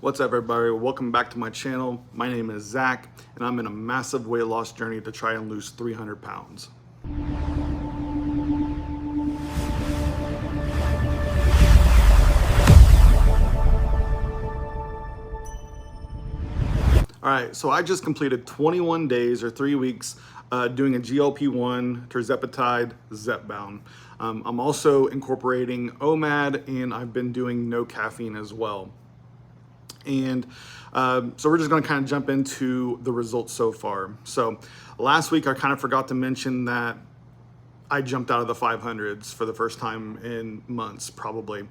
What's up, everybody? Welcome back to my channel. My name is Zach, and I'm in a massive weight loss journey to try and lose 300 pounds. All right, so I just completed 21 days or 3 weeks doing a GLP-1, Tirzepatide, Zepbound. I'm also incorporating OMAD, and I've been doing no caffeine as well. And so we're just going to kind of jump into the results so far. So last week I kind of forgot to mention that I jumped out of the 500s for the first time in months, probably.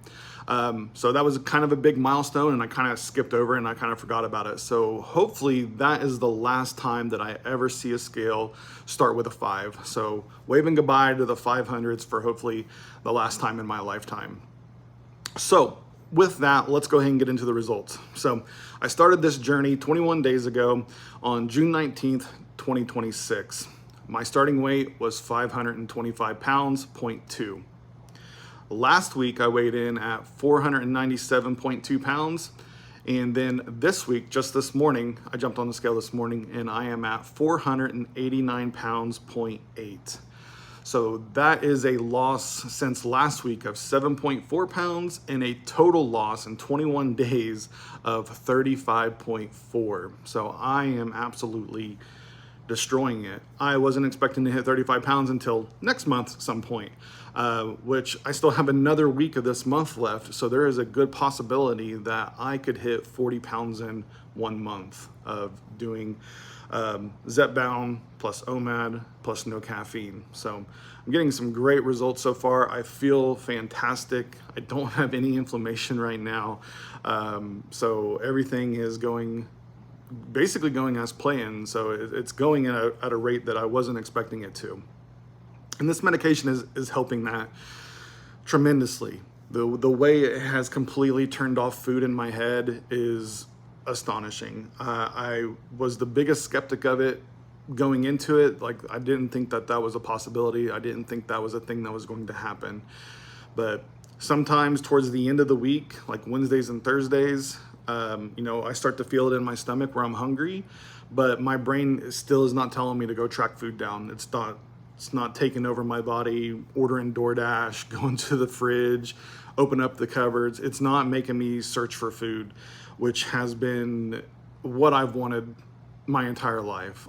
So that was kind of a big milestone, and I kind of skipped over it and I kind of forgot about it. So hopefully that is the last time that I ever see a scale start with a 5. So waving goodbye to the 500s for hopefully the last time in my lifetime. So with that, let's go ahead and get into the results. So I started this journey 21 days ago on June 19th, 2026. My starting weight was 525 pounds, 0.2. Last week, I weighed in at 497.2 pounds. And then this week, just this morning, I jumped on the scale this morning and I am at 489 pounds, 0.8. So that is a loss since last week of 7.4 pounds and a total loss in 21 days of 35.4. So I am absolutely destroying it. I wasn't expecting to hit 35 pounds until next month at some point, which I still have another week of this month left. So there is a good possibility that I could hit 40 pounds in 1 month of doing Zepbound plus OMAD plus no caffeine. So I'm getting some great results so far. I feel fantastic. I don't have any inflammation right now. So everything is basically going as planned. So it's going at a rate that I wasn't expecting it to. And this medication is helping that tremendously. The way it has completely turned off food in my head is astonishing. I was the biggest skeptic of it going into it. Like, I didn't think that was a possibility. I didn't think that was a thing that was going to happen. But sometimes towards the end of the week, like Wednesdays and Thursdays, I start to feel it in my stomach where I'm hungry, but my brain still is not telling me to go track food down. It's not taking over my body, ordering DoorDash, going to the fridge, open up the cupboards. It's not making me search for food, which has been what I've wanted my entire life.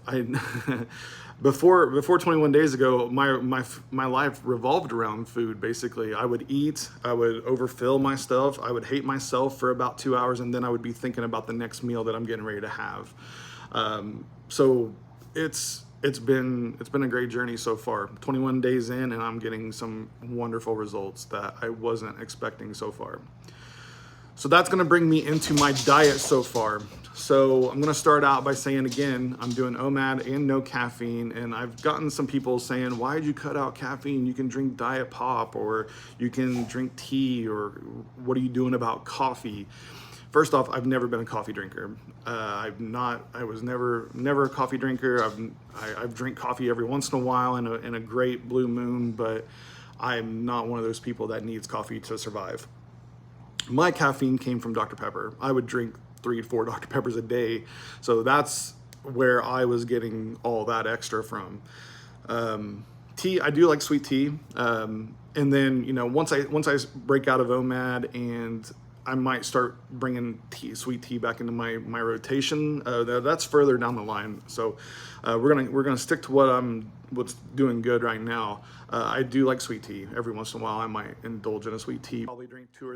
Before 21 days ago, my life revolved around food. Basically, I would eat, I would overfill myself, I would hate myself for about 2 hours, and then I would be thinking about the next meal that I'm getting ready to have. So it's been a great journey so far. 21 days in, and I'm getting some wonderful results that I wasn't expecting so far. So that's going to bring me into my diet so far. So I'm going to start out by saying, again, I'm doing OMAD and no caffeine. And I've gotten some people saying, why did you cut out caffeine? You can drink diet pop, or you can drink tea, or what are you doing about coffee? First off, I've never been a coffee drinker. I was never a coffee drinker. I've drank coffee every once in a while in a great blue moon, but I'm not one of those people that needs coffee to survive. My caffeine came from Dr. Pepper. I would drink 3 to 4 Dr. Peppers a day. So that's where I was getting all that extra from. Tea, I do like sweet tea. And then, once I break out of OMAD, and I might start bringing sweet tea back into my rotation. That's further down the line. So we're gonna stick to what's doing good right now. I do like sweet tea. Every once in a while, I might indulge in a sweet tea. Probably drink two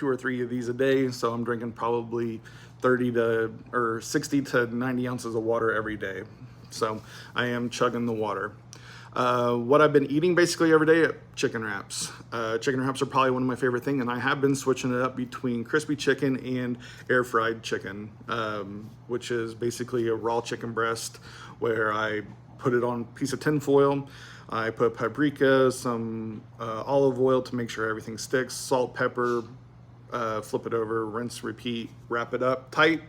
or three of these a day. So I'm drinking probably 60 to 90 ounces of water every day. So I am chugging the water. What I've been eating basically every day, chicken wraps. Chicken wraps are probably one of my favorite things, and I have been switching it up between crispy chicken and air fried chicken, which is basically a raw chicken breast where I put it on a piece of tin foil. I put paprika, some olive oil to make sure everything sticks, salt, pepper, flip it over, rinse, repeat, wrap it up tight,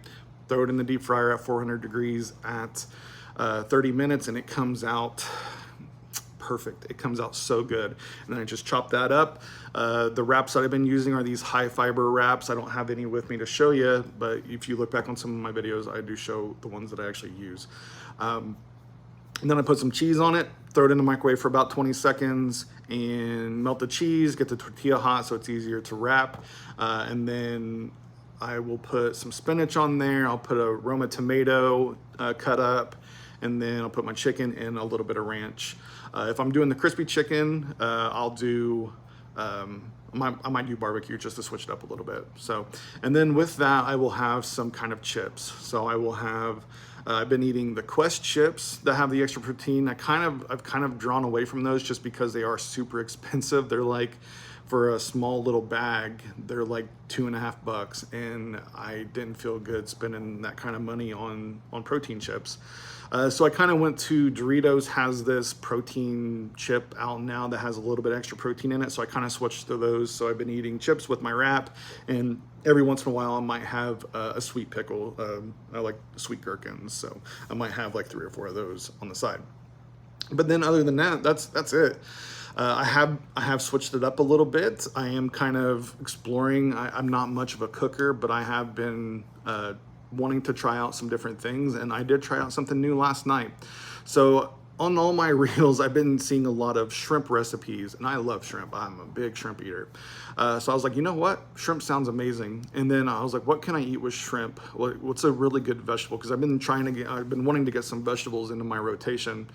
throw it in the deep fryer at 400 degrees at 30 minutes, and it comes out perfect. It comes out so good. And then I just chop that up. The wraps that I've been using are these high fiber wraps. I don't have any with me to show you, but if you look back on some of my videos, I do show the ones that I actually use. And then I put some cheese on it, throw it in the microwave for about 20 seconds and melt the cheese, get the tortilla hot so it's easier to wrap. And then I will put some spinach on there. I'll put a Roma tomato cut up, and then I'll put my chicken and a little bit of ranch. If I'm doing the crispy chicken, I'll do, I might do barbecue just to switch it up a little bit. So, and then with that, I will have some kind of chips. So I will have, I've been eating the Quest chips that have the extra protein. I've kind of drawn away from those just because they are super expensive. They're like, for a small little bag, they're like $2.50, and I didn't feel good spending that kind of money on protein chips. So I kind of went to Doritos has this protein chip out now that has a little bit extra protein in it. So I kind of switched to those. So I've been eating chips with my wrap, and every once in a while I might have a sweet pickle. I like sweet gherkins, so I might have like 3 or 4 of those on the side. But then other than that, that's it. I have switched it up a little bit. I am kind of exploring. I'm not much of a cooker, but I have been wanting to try out some different things, and I did try out something new last night. So on all my reels, I've been seeing a lot of shrimp recipes, and I love shrimp. I'm a big shrimp eater. So I was like, you know what? Shrimp sounds amazing. And then I was like, what can I eat with shrimp? What's a really good vegetable? Because I've been wanting to get some vegetables into my rotation.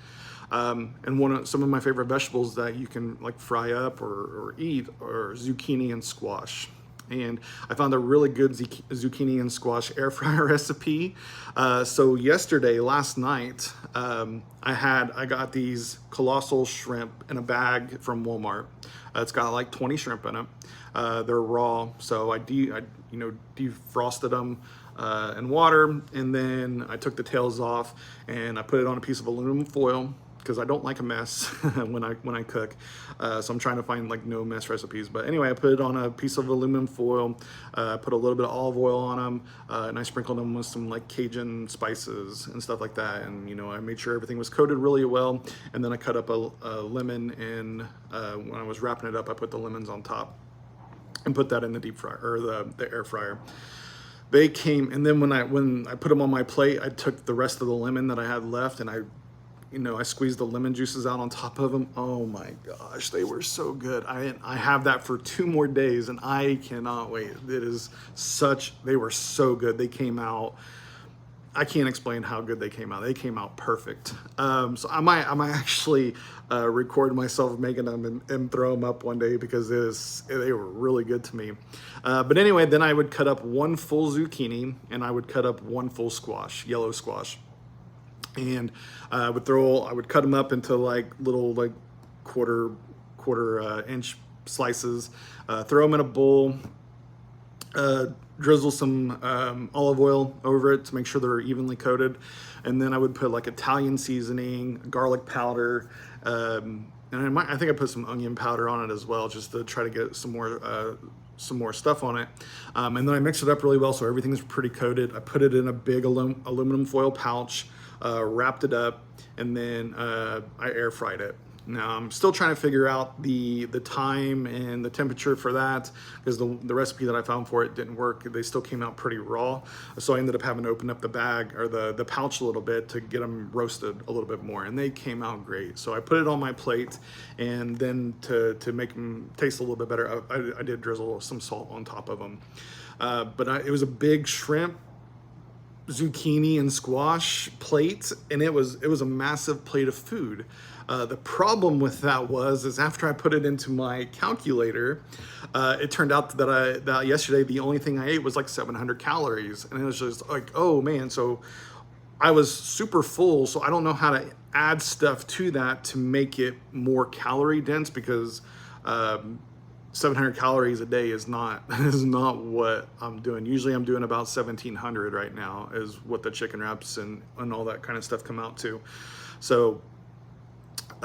And some of my favorite vegetables that you can like fry up or eat are zucchini and squash. And I found a really good zucchini and squash air fryer recipe. So last night, I got these colossal shrimp in a bag from Walmart. It's got like 20 shrimp in it. They're raw, so I defrosted them in water, and then I took the tails off and I put it on a piece of aluminum foil, because I don't like a mess when I cook. So I'm trying to find like no mess recipes. But anyway, I put it on a piece of aluminum foil, put a little bit of olive oil on them, and I sprinkled them with some like Cajun spices and stuff like that. And I made sure everything was coated really well. And then I cut up a lemon, and when I was wrapping it up, I put the lemons on top and put that in the deep fryer, or the air fryer. They came, and then when I put them on my plate, I took the rest of the lemon that I had left, and I squeezed the lemon juices out on top of them. Oh my gosh, they were so good. I have that for 2 more days, and I cannot wait. They were so good. They came out, I can't explain how good they came out. They came out perfect. So I might actually record myself making them and throw them up one day, because they were really good to me. But anyway, then I would cut up 1 full zucchini, and I would cut up 1 full squash, yellow squash. And I would cut them up into like little like quarter inch slices, throw them in a bowl, drizzle some olive oil over it to make sure they're evenly coated. And then I would put like Italian seasoning, garlic powder, and I think I put some onion powder on it as well, just to try to get some more stuff on it. And then I mixed it up really well so everything's pretty coated. I put it in a big aluminum foil pouch, wrapped it up, and then I air fried it. Now I'm still trying to figure out the time and the temperature for that, because the recipe that I found for it didn't work. They still came out pretty raw, so I ended up having to open up the bag, or the pouch, a little bit to get them roasted a little bit more, and they came out great. So I put it on my plate, and then to make them taste a little bit better, I did drizzle some salt on top of them. It was a big shrimp, zucchini and squash plate, and it was a massive plate of food. The problem with that is after I put it into my calculator, it turned out that yesterday the only thing I ate was like 700 calories, and it was just like, oh man. So I was super full, so I don't know how to add stuff to that to make it more calorie dense, because 700 calories a day is not what I'm doing. Usually I'm doing about 1,700 right now, is what the chicken wraps and all that kind of stuff come out to. So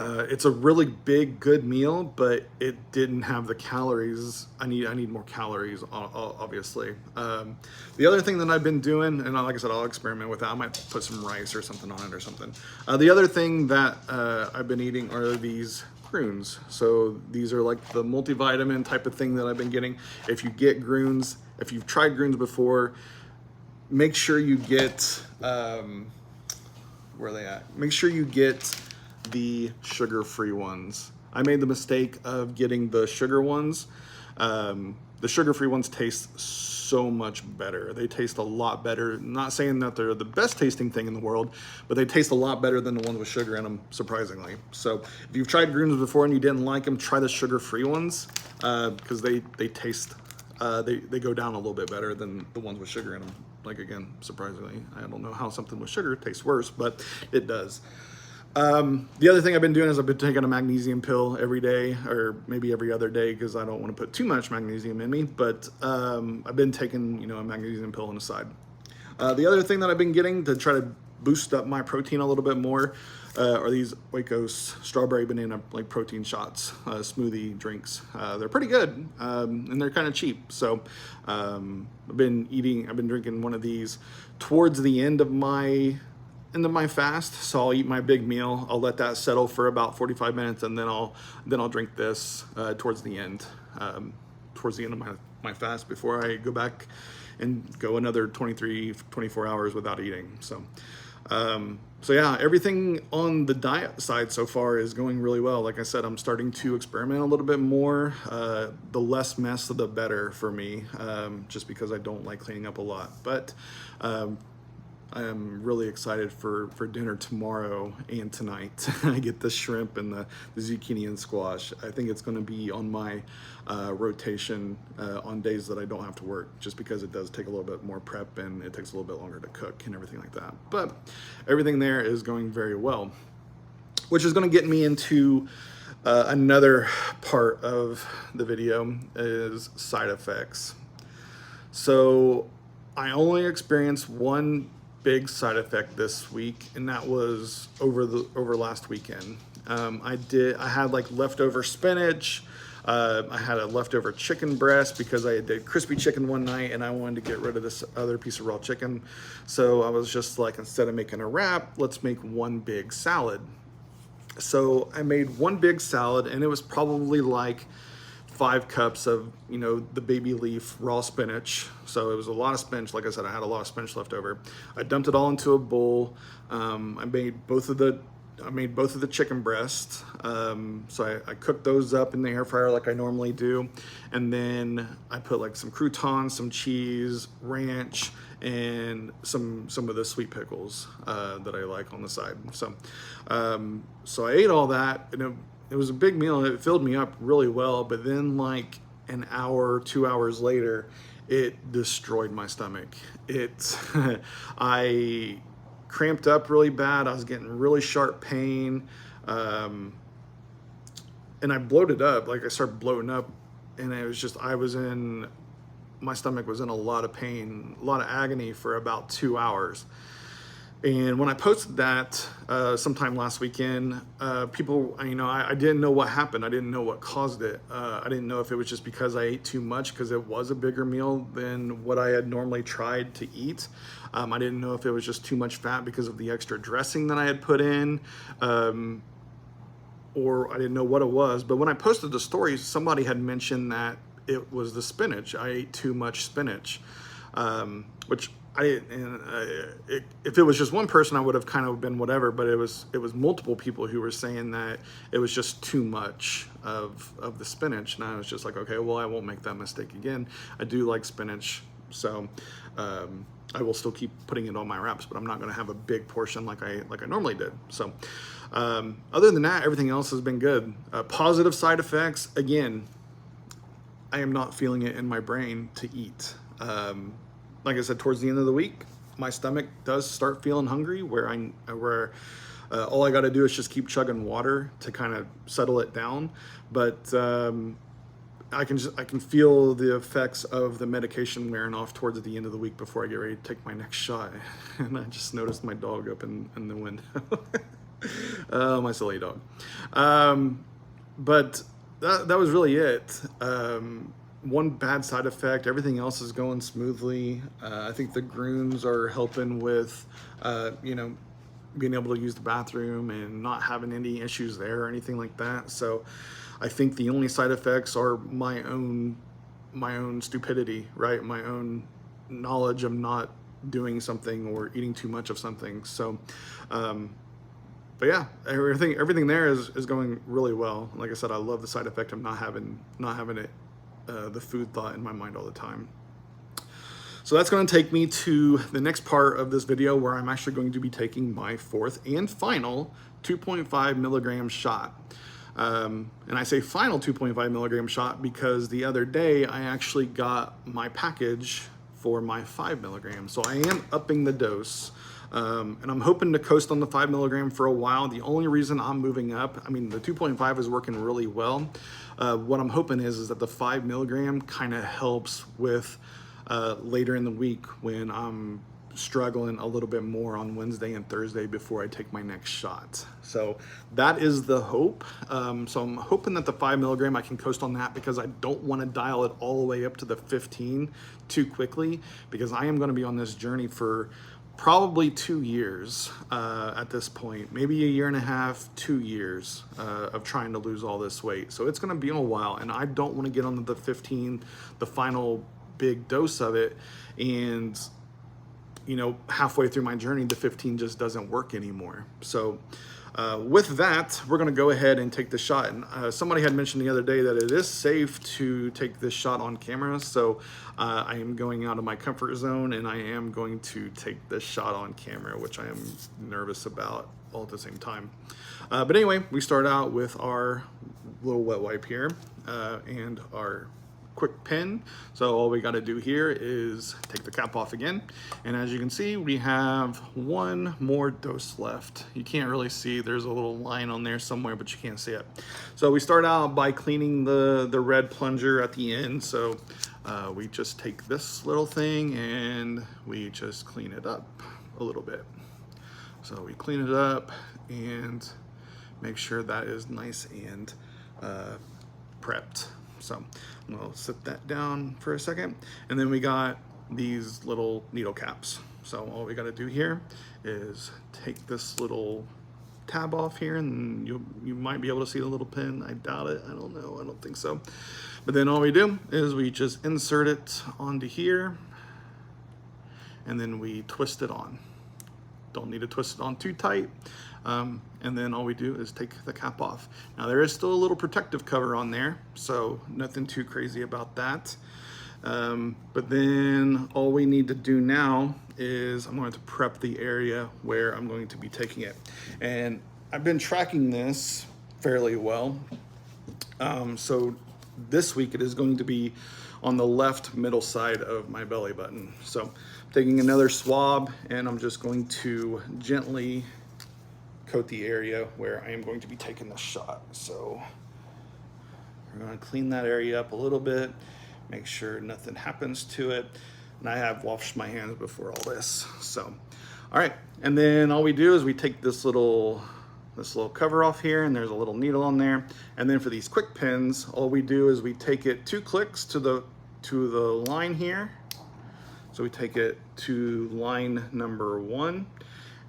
It's a really big, good meal, but it didn't have the calories. I need more calories, obviously. The other thing that I've been doing, and like I said, I'll experiment with that. I might put some rice or something on it or something. The other thing that I've been eating are these prunes. So these are like the multivitamin type of thing that I've been getting. If you get prunes, if you've tried prunes before, make sure you get, where are they at? Make sure you get the sugar-free ones. I made the mistake of getting the sugar ones. The sugar-free ones taste so much better. They taste a lot better. Not saying that they're the best tasting thing in the world, but they taste a lot better than the ones with sugar in them, surprisingly. So if you've tried prunes before and you didn't like them, try the sugar-free ones, because they taste, they go down a little bit better than the ones with sugar in them. Like, again, surprisingly, I don't know how something with sugar tastes worse, but it does. The other thing I've been doing is I've been taking a magnesium pill every day, or maybe every other day, because I don't want to put too much magnesium in me, but I've been taking, a magnesium pill on the side. The other thing that I've been getting to try to boost up my protein a little bit more are these Oikos strawberry banana like protein shots, smoothie drinks. They're pretty good, and they're kind of cheap. So I've been drinking one of these towards the end of my fast. So I'll eat my big meal, I'll let that settle for about 45 minutes, and then I'll drink this towards the end of my fast, before I go back and go another 24 hours without eating. So yeah, everything on the diet side so far is going really well. Like I said, I'm starting to experiment a little bit more. The less mess, the better for me, just because I don't like cleaning up a lot. But I am really excited for dinner tomorrow and tonight. I get the shrimp and the zucchini and squash. I think it's going to be on my rotation on days that I don't have to work, just because it does take a little bit more prep and it takes a little bit longer to cook and everything like that. But everything there is going very well, which is going to get me into another part of the video, is side effects. So I only experienced one big side effect this week, and that was over last weekend. I had like leftover spinach. I had a leftover chicken breast because I did crispy chicken one night and I wanted to get rid of this other piece of raw chicken. So I was just like, instead of making a wrap, let's make one big salad. So I made one big salad, and it was probably like 5 cups of, the baby leaf raw spinach. So it was a lot of spinach. Like I said, I had a lot of spinach left over. I dumped it all into a bowl. I made both of the chicken breasts. So I cooked those up in the air fryer like I normally do. And then I put like some croutons, some cheese, ranch, and some of the sweet pickles that I like on the side. So I ate all that, and it was a big meal, and it filled me up really well. But then like an hour, 2 hours later, it destroyed my stomach. I cramped up really bad. I was getting really sharp pain. And I bloated up. Like, I started bloating up, and it was just, my stomach was in a lot of pain, a lot of agony for about 2 hours. And when I posted that sometime last weekend, people, I didn't know what happened. I didn't know what caused it. I didn't know if it was just because I ate too much, because it was a bigger meal than what I had normally tried to eat. I didn't know if it was just too much fat because of the extra dressing that I had put in, or I didn't know what it was. But when I posted the story, somebody had mentioned that it was the spinach. I ate too much spinach, which if it was just one person, I would have kind of been whatever, but it was multiple people who were saying that it was just too much of the spinach. And I was just like, okay, well, I won't make that mistake again. I do like spinach, so I will still keep putting it on my wraps, but I'm not going to have a big portion like I normally did. So other than that, everything else has been good. Positive side effects, again, I am not feeling it in my brain to eat. Like I said, towards the end of the week, my stomach does start feeling hungry, where all I got to do is just keep chugging water to kind of settle it down. But I can feel the effects of the medication wearing off towards the end of the week before I get ready to take my next shot. And I just noticed my dog up in the window. Oh, my silly dog. But that was really it. One bad side effect. Everything else is going smoothly. I think the prunes are helping with, being able to use the bathroom and not having any issues there or anything like that. So I think the only side effects are my own stupidity, right? My own knowledge of not doing something or eating too much of something. So, but yeah, everything there is going really well. Like I said, I love the side effect of not having it, the food thought in my mind all the time. So that's going to take me to the next part of this video, where I'm actually going to be taking my fourth and final 2.5 milligram shot. And I say final 2.5 milligram shot because the other day I actually got my package for my 5 milligrams. So I am upping the dose. And I'm hoping to coast on the 5 milligram for a while. The only reason I'm moving up, I mean, the 2.5 is working really well. What I'm hoping is that the 5 milligram kind of helps with later in the week when I'm struggling a little bit more on Wednesday and Thursday before I take my next shot. So that is the hope. So I'm hoping that the 5 milligram, I can coast on that, because I don't want to dial it all the way up to the 15 too quickly, because I am going to be on this journey for probably 2 years at this point, maybe a year and a half, 2 years of trying to lose all this weight. So it's going to be a while, and I don't want to get on the 15, the final big dose of it, and halfway through my journey, the 15 just doesn't work anymore. So with that, we're going to go ahead and take the shot. And somebody had mentioned the other day that it is safe to take this shot on camera. So I am going out of my comfort zone, and I am going to take this shot on camera, which I am nervous about all at the same time. But anyway, we start out with our little wet wipe here and our quick pen. So all we got to do here is take the cap off again, and as you can see, we have one more dose left. You can't really see, there's a little line on there somewhere, but you can't see it. So we start out by cleaning the red plunger at the end. So we just take this little thing and we just clean it up a little bit. So we clean it up and make sure that is nice and prepped. So I'm gonna set that down for a second. And then we got these little needle caps. So all we gotta do here is take this little tab off here, and you might be able to see the little pin. I doubt it, I don't know, I don't think so. But then all we do is we just insert it onto here, and then we twist it on. Don't need to twist it on too tight. And then all we do is take the cap off. Now there is still a little protective cover on there, so nothing too crazy about that. But then all we need to do now is I'm going to prep the area where I'm going to be taking it. And I've been tracking this fairly well. So this week it is going to be on the left middle side of my belly button. So I'm taking another swab, and I'm just going to gently coat the area where I am going to be taking the shot. So we're going to clean that area up a little bit, make sure nothing happens to it. And I have washed my hands before all this. So, all right. And then all we do is we take this little cover off here, and there's a little needle on there. And then for these quick pins, all we do is we take it 2 clicks to the line here. So we take it to line number 1,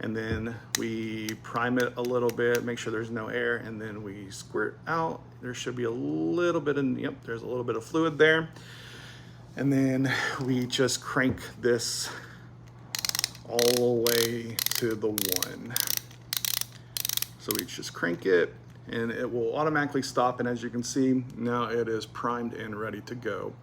and then we prime it a little bit, make sure there's no air, and then we squirt out. There should be a little bit of, yep, there's a little bit of fluid there. And then we just crank this all the way to the 1. So we just crank it, and it will automatically stop. And as you can see, now it is primed and ready to go.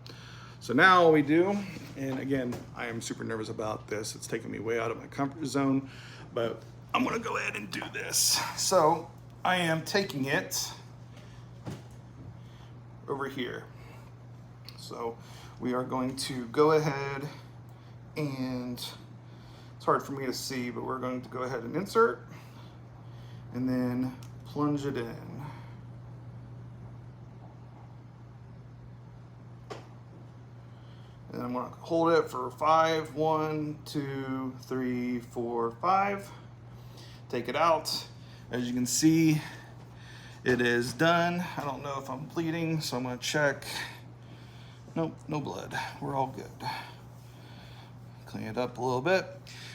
So now all we do, and again, I am super nervous about this. It's taking me way out of my comfort zone, but I'm gonna go ahead and do this. So I am taking it over here. So we are going to go ahead and, it's hard for me to see, but we're going to go ahead and insert and then plunge it in. And I'm gonna hold it for 5, 1, 2, 3, 4, 5. Take it out, As you can see, it is done. I don't know if I'm bleeding, so I'm gonna check. Nope, no blood. We're all good. Clean it up a little bit.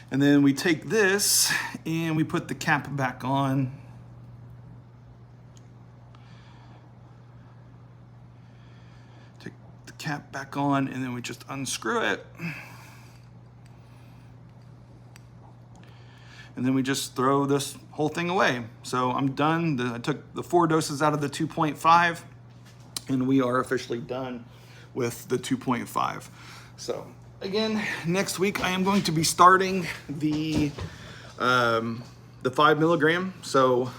And then we take this and we put the cap back on. Take the cap back on and then we just unscrew it. And then we just throw this whole thing away. So I'm done. I took the 4 doses out of the 2.5 and we are officially done with the 2.5. So again, next week I am going to be starting the 5 milligram. So,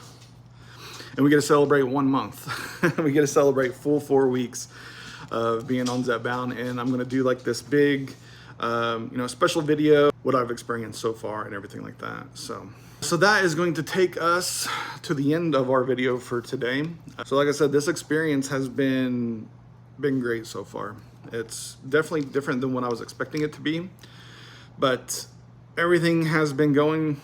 and we get to celebrate 1 month. We get to celebrate full 4 weeks of being on Zepbound, and I'm gonna do like this big, special video, what I've experienced so far and everything like that. So that is going to take us to the end of our video for today. So like I said, this experience has been great so far. It's definitely different than what I was expecting it to be, but everything has been going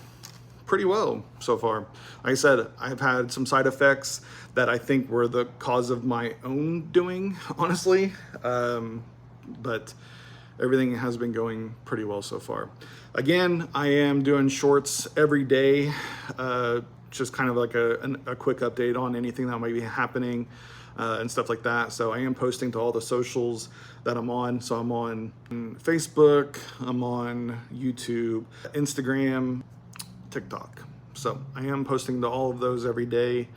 pretty well so far. Like I said, I've had some side effects that I think were the cause of my own doing, honestly, but everything has been going pretty well so far. Again, I am doing shorts every day, just kind of like a quick update on anything that might be happening and stuff like that. So I am posting to all the socials that I'm on. So I'm on Facebook, I'm on YouTube, Instagram, TikTok. So I am posting to all of those every day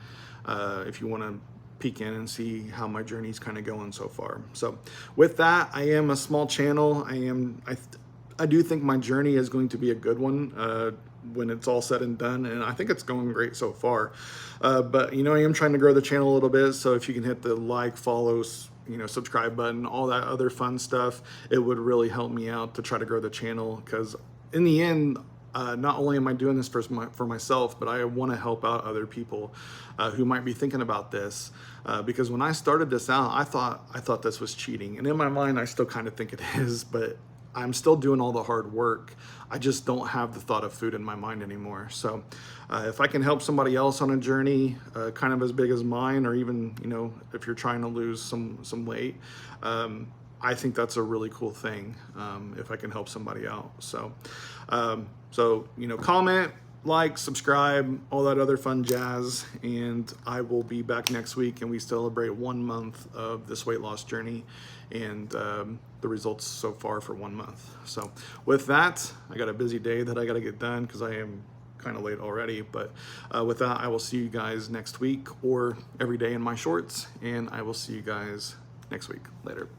if you want to peek in and see how my journey's kind of going so far. So with that, I am a small channel. I do think my journey is going to be a good one when it's all said and done, and I think it's going great so far. But I am trying to grow the channel a little bit, so if you can hit the like, follow, subscribe button, all that other fun stuff, it would really help me out to try to grow the channel, because in the end, not only am I doing this for myself, but I want to help out other people who might be thinking about this. Because when I started this out, I thought this was cheating, and in my mind, I still kind of think it is, but I'm still doing all the hard work. I just don't have the thought of food in my mind anymore. So if I can help somebody else on a journey kind of as big as mine, or even, if you're trying to lose some weight, I think that's a really cool thing if I can help somebody out. So, comment, like, subscribe, all that other fun jazz, and I will be back next week, and we celebrate 1 month of this weight loss journey and the results so far for 1 month. So with that, I got a busy day that I got to get done because I am kind of late already, but with that, I will see you guys next week or every day in my shorts, and I will see you guys next week. Later.